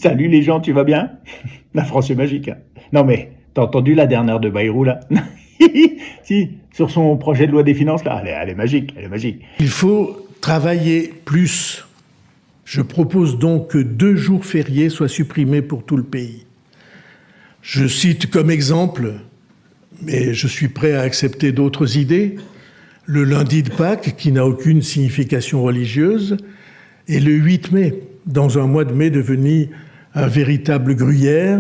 Salut les gens, tu vas bien? La France est magique, hein. Non mais, t'as entendu la dernière de Bayrou là? Si, sur son projet de loi des finances là, elle est magique, elle est magique. Il faut travailler plus. Je propose donc que 2 jours fériés soient supprimés pour tout le pays. Je cite comme exemple, mais je suis prêt à accepter d'autres idées, le lundi de Pâques, qui n'a aucune signification religieuse, et le 8 mai, dans un mois de mai devenu un véritable gruyère,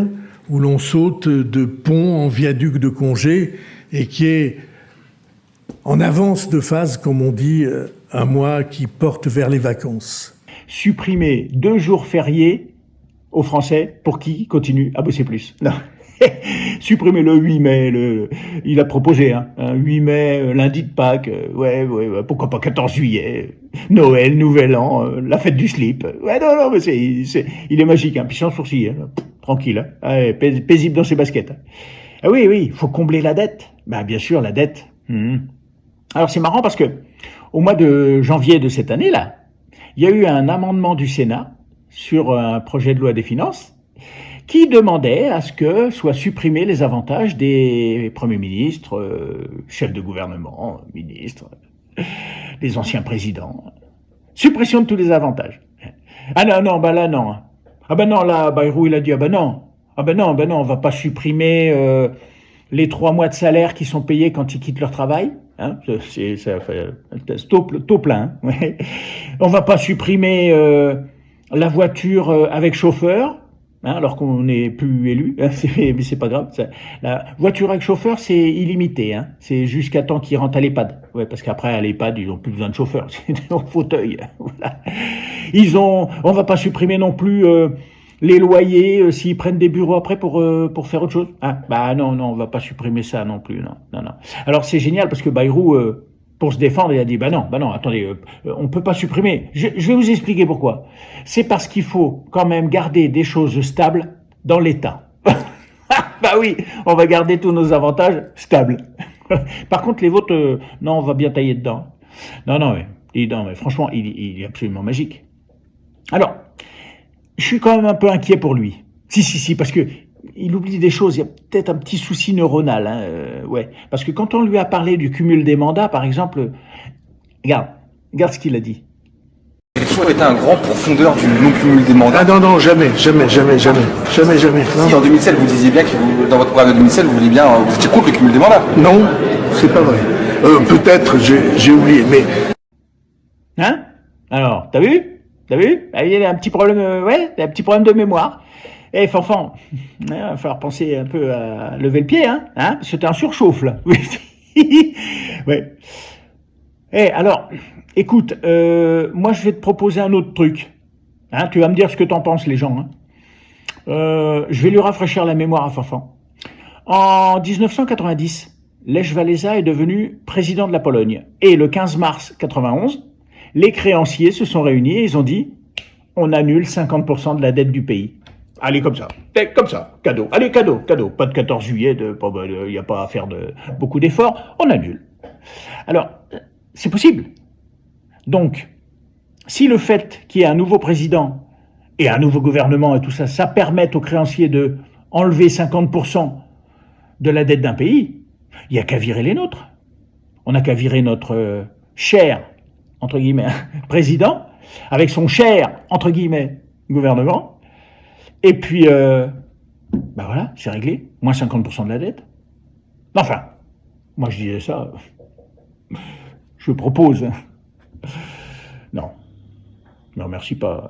où l'on saute de pont en viaduc de congé, et qui est en avance de phase, comme on dit, un mois qui porte vers les vacances. Supprimer 2 jours fériés aux Français pour qu'ils continuent à bosser plus. Non. Supprimer le 8 mai, il a proposé, hein, 8 mai, lundi de Pâques, ouais, pourquoi pas 14 juillet, Noël, Nouvel An, la fête du slip. Ouais, non, mais il est magique, hein, puis sans sourcil, hein, tranquille, hein, ouais, paisible dans ses baskets. Ah oui, il faut combler la dette. Bah, bien sûr, la dette. Alors, c'est marrant parce que, au mois de janvier de cette année-là, il y a eu un amendement du Sénat sur un projet de loi des finances qui demandait à ce que soient supprimés les avantages des premiers ministres, chefs de gouvernement, ministres, les anciens présidents. Suppression de tous les avantages. Ah non, bah là non. Ah ben non, là, Bayrou il a dit, ah ben non, on va pas supprimer les 3 mois de salaire qui sont payés quand ils quittent leur travail. Hein, ça fait taux plein. Hein, ouais. On va pas supprimer la voiture avec chauffeur. Hein, alors qu'on n'est plus élu, hein, mais c'est pas grave. La voiture avec chauffeur, c'est illimité. Hein, c'est jusqu'à temps qu'ils rentrent à l'EHPAD. Ouais, parce qu'après à l'EHPAD, ils ont plus besoin de chauffeur, c'est en fauteuil. Voilà. On va pas supprimer non plus les loyers s'ils prennent des bureaux après pour faire autre chose. Ah, bah non, on va pas supprimer ça non plus. Non. Alors c'est génial parce que Bayrou, pour se défendre, il a dit bah non, attendez, on peut pas supprimer. Je vais vous expliquer pourquoi. C'est parce qu'il faut quand même garder des choses stables dans l'État. Bah oui, on va garder tous nos avantages stables. Par contre, les vôtres, non, on va bien tailler dedans. Non, mais franchement, il est absolument magique. Alors, je suis quand même un peu inquiet pour lui. Si, parce que il oublie des choses, il y a peut-être un petit souci neuronal, hein, ouais. Parce que quand on lui a parlé du cumul des mandats, par exemple, regarde ce qu'il a dit. J'ai toujours été un grand pourfendeur du non-cumul des mandats. Ah non, jamais. Si en 2007, vous disiez bien que dans votre programme de 2007, vous vouliez bien, vous étiez contre le cumul des mandats. Non, c'est pas vrai. Peut-être, j'ai oublié, mais... Hein? Alors, t'as vu? Il y a un petit problème, un petit problème de mémoire. Eh, Fanfan, il va falloir penser un peu à lever le pied, hein, parce que t'es un surchauffe, là. Oui. Ouais. Eh, alors, écoute, moi, je vais te proposer un autre truc. Hein, tu vas me dire ce que t'en penses, les gens, hein. Je vais lui rafraîchir la mémoire à Fanfan. En 1990, Lech Walesa est devenu président de la Pologne. Et le 15 mars 91, les créanciers se sont réunis et ils ont dit « On annule 50% de la dette du pays. » Allez, comme ça, cadeau. Allez, cadeau. Pas de 14 juillet, il n'y a pas à faire beaucoup d'efforts, on annule. Alors, c'est possible. Donc, si le fait qu'il y ait un nouveau président et un nouveau gouvernement et tout ça, ça permet aux créanciers de enlever 50% de la dette d'un pays, il n'y a qu'à virer les nôtres. On n'a qu'à virer notre cher, entre guillemets, président, avec son cher, entre guillemets, gouvernement. Et puis, voilà, c'est réglé. Moins 50% de la dette. Enfin, moi je disais ça, je propose. Non, me remercie pas.